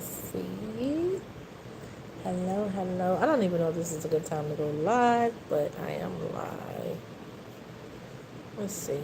Let's see. Hello, hello. I don't even know if this is a good time to go live, but I am live. Let's see.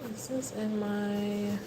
This is in my...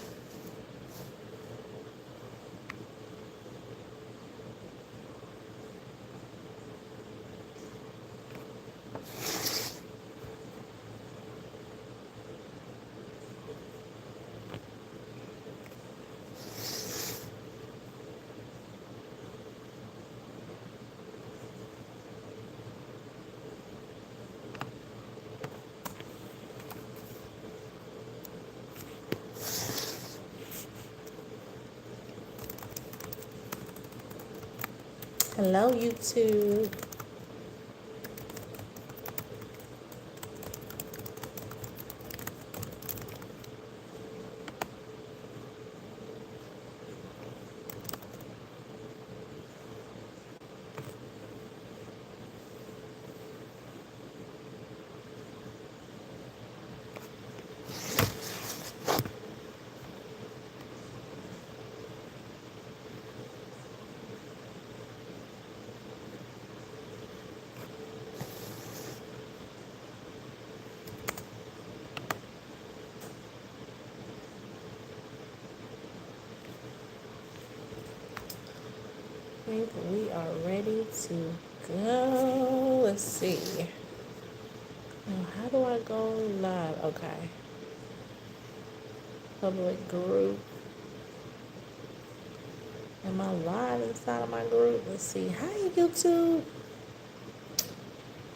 Hello, YouTube. I think we are ready to go. Let's see. Oh, how do I go live? Okay. Public group. Am I live inside of my group? Let's see. Hi, YouTube.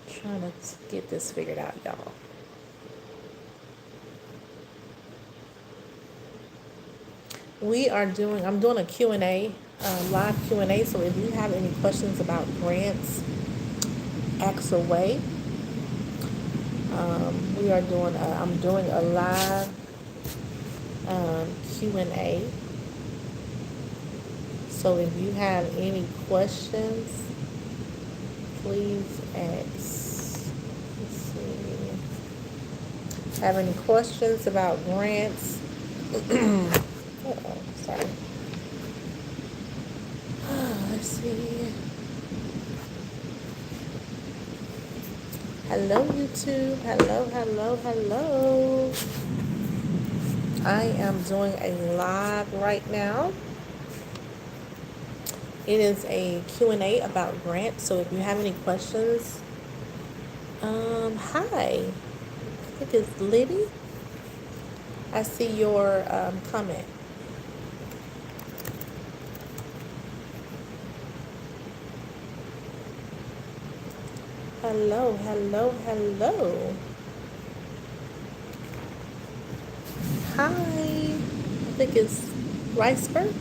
Trying to get this figured out, y'all. I'm doing a Q&A, live Q&A. So if you have any questions about grants, ask away. I'm doing a live Q&A. So if you have any questions, please ask. Let's see. Have any questions about grants? Sorry. Let's see. Hello, YouTube. Hello, hello, hello. I am doing a live right now. It is a Q&A about grants. So if you have any questions, hi. I think it's Liddy. I see your comment. Hello, hello, hello. Hi. I think it's Riceberg.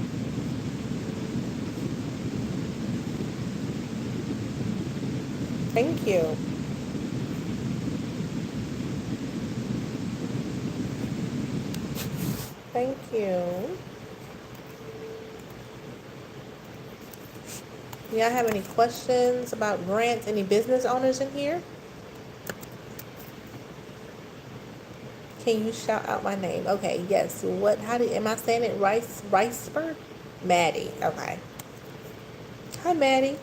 Thank you. Thank you. Y'all have any questions about grants? Any business owners in here? Can you shout out my name? Okay, yes. Am I saying it Riceberg? Maddie. Okay. Hi, Maddie.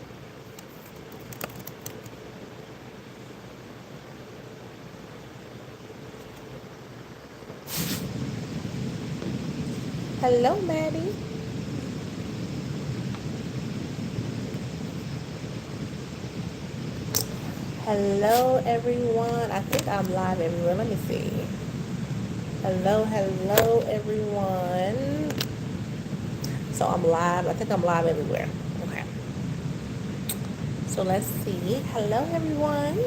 Hello, Maddie. Hello, everyone. I think I'm live everywhere. Let me see. Hello, everyone. So I'm live. I think I'm live everywhere. Okay. So let's see. Hello, everyone.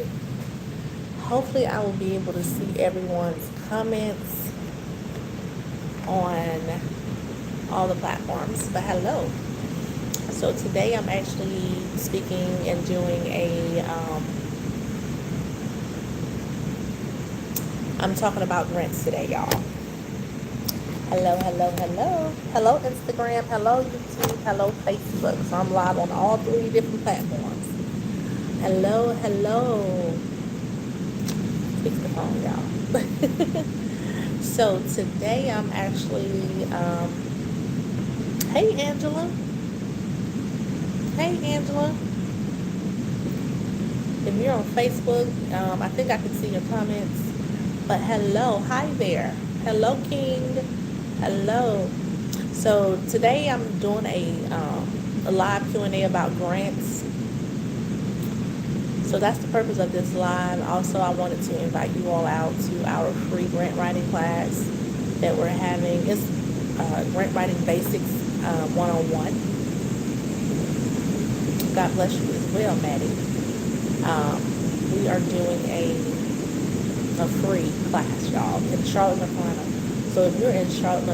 Hopefully, I will be able to see everyone's comments on all the platforms. But hello. So today I'm actually speaking and doing I'm talking about grants today, y'all. Hello, Instagram. Hello, YouTube. Hello, Facebook. So I'm live on all 3 different platforms. Hello. Fix the phone, y'all. So today I'm actually, hey, Angela. Hey, Angela. If you're on Facebook, I think I can see your comments. But hello, hi there. Hello, King. Hello. So today I'm doing a live Q&A about grants. So that's the purpose of this live. Also, I wanted to invite you all out to our free grant writing class that we're having. It's Grant Writing Basics 101. God bless you as well, Maddie. We are doing a free class, y'all, in Charlotte, North Carolina. So if you're in Charlotte,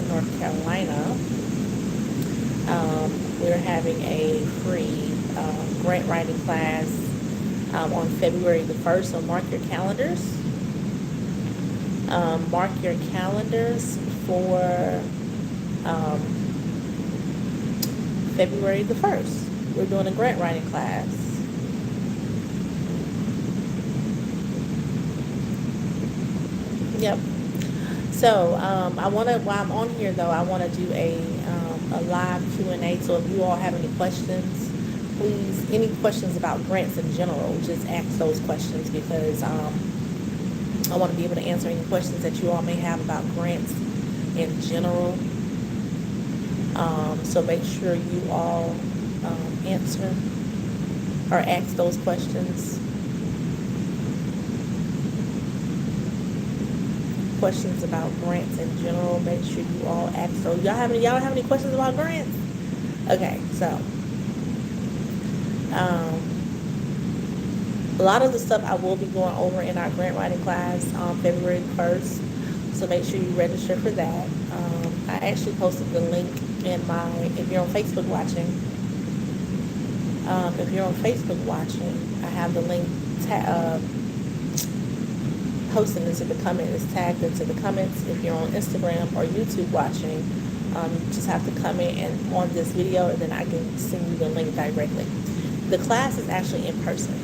North Carolina, we're having a free grant writing class on February the 1st. So mark your calendars. Mark your calendars for February the 1st. We're doing a grant writing class. Yep. So while I'm on here though, I want to do a live Q&A. So if you all have any questions, please, any questions about grants in general, just ask those questions because I want to be able to answer any questions that you all may have about grants in general. So make sure you all answer or ask those questions. Questions about grants in general. Make sure you all ask those. Y'all have any questions about grants? Okay, so a lot of the stuff I will be going over in our grant writing class on February 1st. So make sure you register for that. I actually posted the link if you're on Facebook watching, I have the link posted into the comment. It's tagged into the comments. If you're on Instagram or YouTube watching, you just have to comment and on this video, and then I can send you the link directly. The class is actually in person.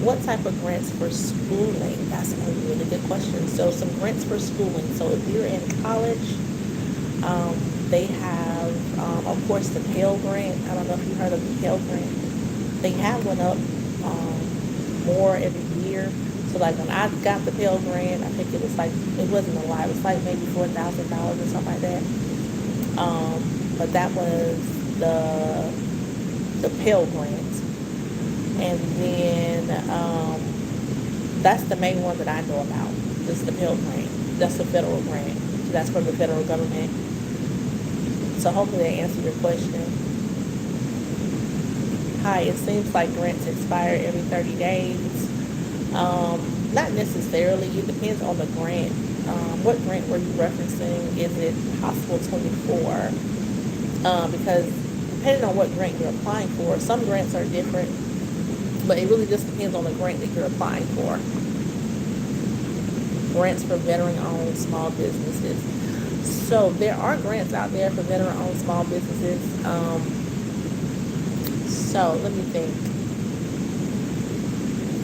What type of grants for schooling? That's a really good question. So some grants for schooling. So if you're in college, they have, of course, the Pell Grant. I don't know if you heard of the Pell Grant. They have one up more every year. So like when I got the Pell Grant, I think it wasn't a lot. It was like maybe $4,000 or something like that. But that was the Pell Grant. And then that's the main one that I know about. Is the Pell Grant. That's the federal grant. So that's from the federal government. So hopefully that answered your question. Hi, it seems like grants expire every 30 days. Not necessarily. It depends on the grant. What grant were you referencing? Is it Possible 24? Because depending on what grant you're applying for, some grants are different, but it really just depends on the grant that you're applying for. Grants for veteran-owned small businesses. So there are grants out there for veteran-owned small businesses. So let me think.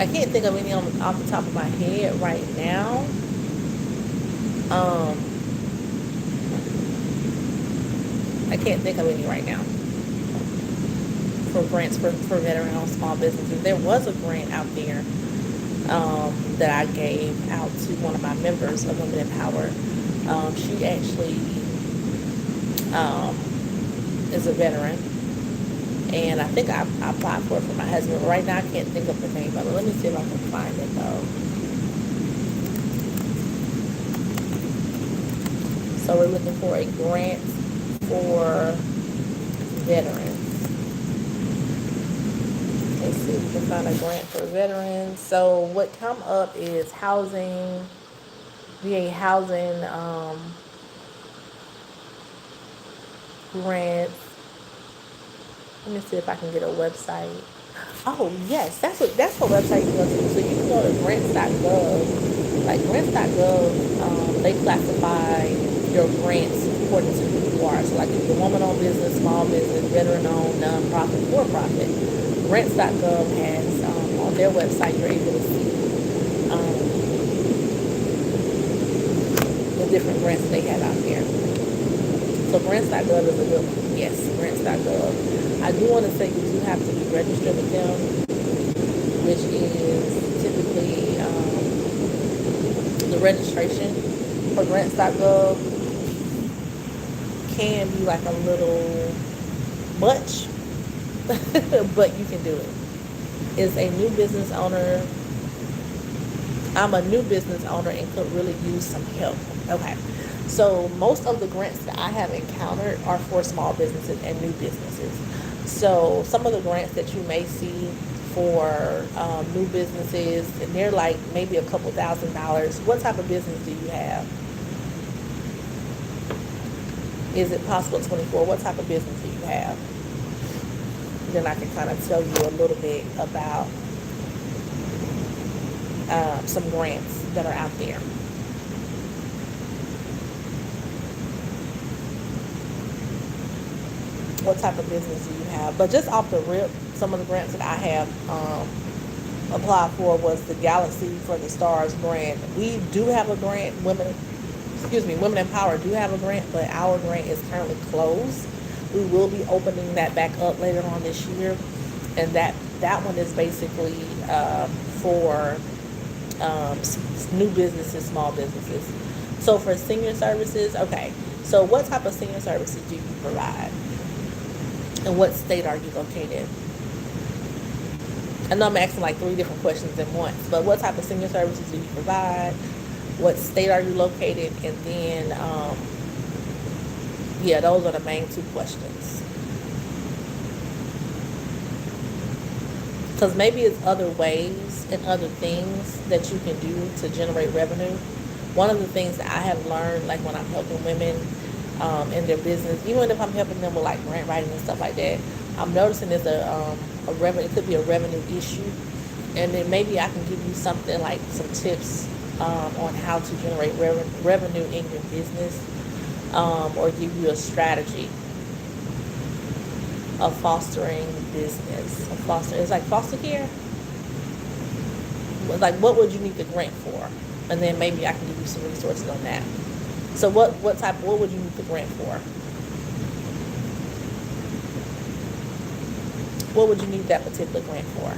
I can't think of any off the top of my head right now. I can't think of any right now for grants for veteran-owned small businesses. There was a grant out there that I gave out to one of my members of Women in Power. She actually is a veteran, and I think I applied for it for my husband. But right now, I can't think of the name of it. Let me see if I can find it though. So we're looking for a grant for veterans. Let's see if we can find a grant for veterans. So what come up is housing, VA housing grants. Let me see if I can get a website. Oh yes, that's what website you go to. So you can go to grants.gov. Like grants.gov, they classify your grants according to who you are. So like if you're woman-owned business, small business, veteran-owned, non-profit, for-profit, grants.gov has on their website you're able to see the different grants they have out there. So grants.gov is a good one. Yes, grants.gov. I do want to say you do have to be registered with them, which is typically the registration for grants.gov can be like a little much, but you can do it. Is a new business owner. I'm a new business owner and could really use some help. Okay. So most of the grants that I have encountered are for small businesses and new businesses. So some of the grants that you may see for new businesses, and they're like maybe a couple $1,000s. What type of business do you have? Is it possible 24? What type of business do you have? Then I can kind of tell you a little bit about some grants that are out there. What type of business do you have? But just off the rip, some of the grants that I have applied for was the Galaxy for the Stars grant. We do have a grant, Women in Power do have a grant, but our grant is currently closed. We will be opening that back up later on this year, and that one is basically for new businesses, small businesses. So for senior services, okay. So what type of senior services do you provide? And what state are you located? I know I'm asking like 3 different questions at once, but what type of senior services do you provide? What state are you located? And then, yeah, those are the main 2 questions. Because maybe it's other ways and other things that you can do to generate revenue. One of the things that I have learned, like when I'm helping women in their business, even if I'm helping them with like grant writing and stuff like that, I'm noticing there's a revenue. It could be a revenue issue, and then maybe I can give you something like some tips on how to generate revenue in your business, or give you a strategy of fostering business. It's like foster care. Like, what would you need the grant for? And then maybe I can give you some resources on that. So what would you need the grant for? What would you need that particular grant for?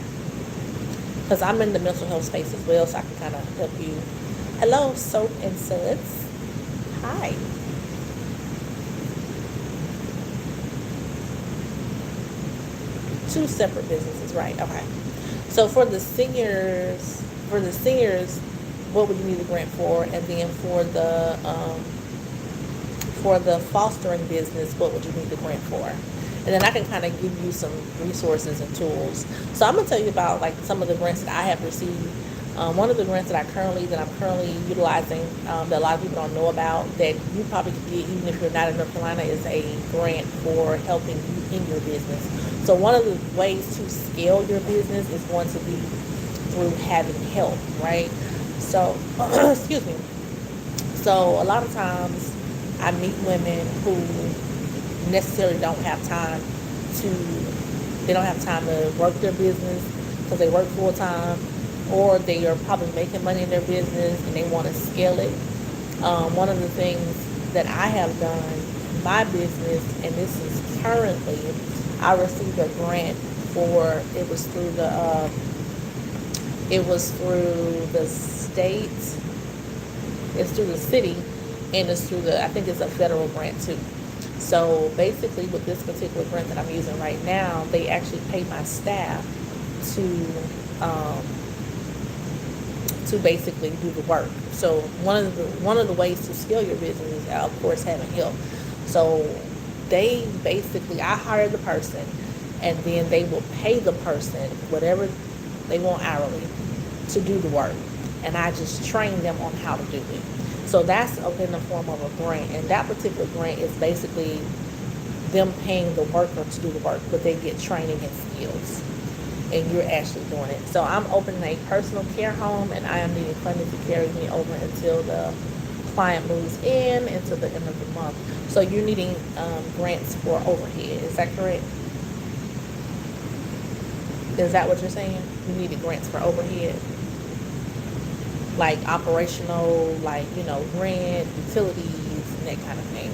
Because I'm in the mental health space as well, so I can kind of help you. Hello, Soap and Suds. Hi. Two separate businesses, right? Okay. So for the seniors, what would you need the grant for? And then for the fostering business, what would you need the grant for? And then I can kind of give you some resources and tools. So I'm gonna tell you about like some of the grants that I have received. One of the grants that I'm currently utilizing, that a lot of people don't know about, that you probably could get even if you're not in North Carolina, is a grant for helping you in your business. So one of the ways to scale your business is going to be through having help, right? So, excuse me. So a lot of times I meet women who necessarily don't have time to work their business because they work full time, or they are probably making money in their business and they want to scale it. One of the things that I have done in my business, and this is currently, I received a grant for, it was through the state, it's through the city, and it's through I think it's a federal grant too. So basically, with this particular grant that I'm using right now, they actually pay my staff to um, to basically do the work. So one of the ways to scale your business is, of course, having help. So they basically, I hire the person, and then they will pay the person whatever they want hourly to do the work, and I just train them on how to do it. So that's in the form of a grant, and that particular grant is basically them paying the worker to do the work, but they get training and skills, and you're actually doing it. So I'm opening a personal care home, and I am needing funding to carry me over until the client moves in until the end of the month. So you're needing grants for overhead. Is that correct? Is that what you're saying? You needed grants for overhead, like operational, like rent, utilities, and that kind of thing.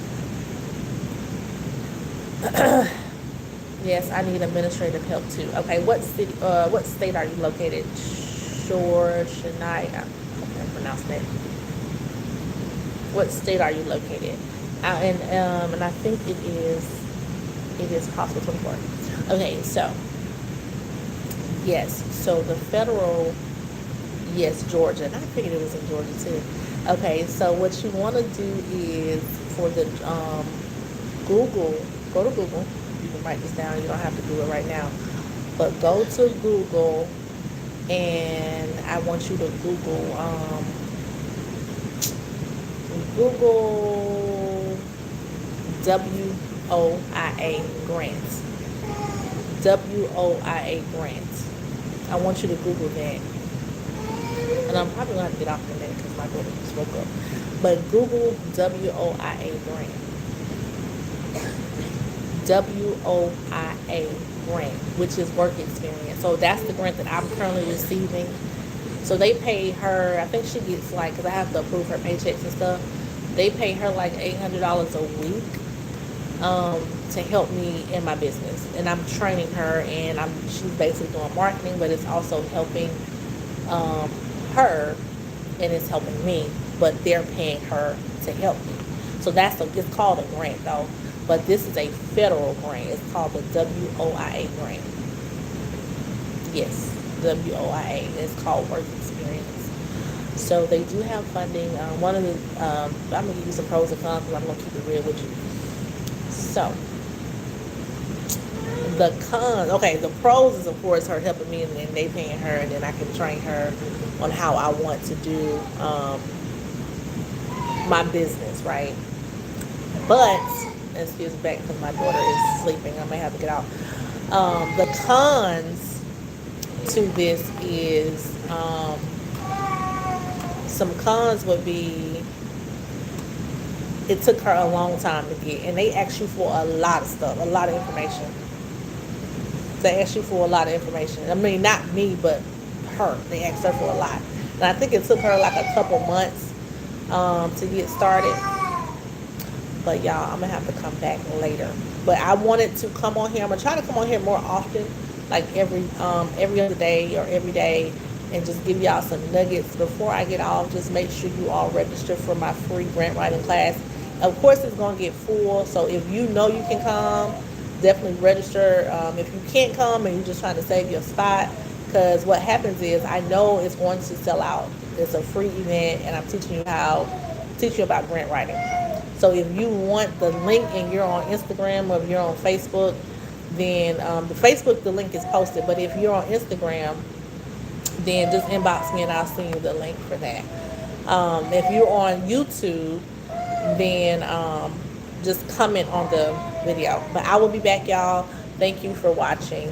Yes, I need administrative help too. Okay, what state are you located? Shore, Shania. I can't pronounce that. What state are you located? And I think it is possible 24. Okay, so yes, so the federal, yes, Georgia, and I figured it was in Georgia too. Okay, so what you want to do is for the Google, go to Google. You can write this down. You don't have to do it right now, but go to Google, and I want you to Google WOIA grants. WOIA grants. I want you to Google that. And I'm probably going to have to get off in a minute because my daughter just woke up. But Google WOIA grant. WOIA grant, which is work experience. So that's the grant that I'm currently receiving. So they pay her, I think she gets like, because I have to approve her paychecks and stuff, they pay her like $800 a week to help me in my business. And I'm training her, and she's basically doing marketing, but it's also helping her, and it's helping me, but they're paying her to help me. So it's called a grant though, but this is a federal grant. It's called the WOIA grant. Yes, WOIA. It's called work experience. So they do have funding. One of the I'm gonna give you some pros and cons, because I'm gonna keep it real with you. So the cons, okay, the pros is of course her helping me, and then they paying her, and then I can train her on how I want to do my business, right? But excuse me, back because my daughter is sleeping. I may have to get out. The cons to this is some cons would be it took her a long time to get, and they ask you for a lot of stuff, a lot of information. They ask you for a lot of information. I mean, not me, but her. They asked her for a lot, and I think it took her like a couple months to get started. But y'all, I'm gonna have to come back later. But I wanted to come on here. I'm gonna try to come on here more often, like every other day or every day, and just give y'all some nuggets. Before I get off, just make sure you all register for my free grant writing class. Of course, it's gonna get full, so if you know you can come, definitely register. If you can't come and you're just trying to save your spot, because what happens is I know it's going to sell out. It's a free event, and I'm teaching you about grant writing. So if you want the link and you're on Instagram or if you're on Facebook, then the link is posted. But if you're on Instagram, then just inbox me and I'll send you the link for that. If you're on YouTube, then just comment on the video. But I will be back, y'all. Thank you for watching.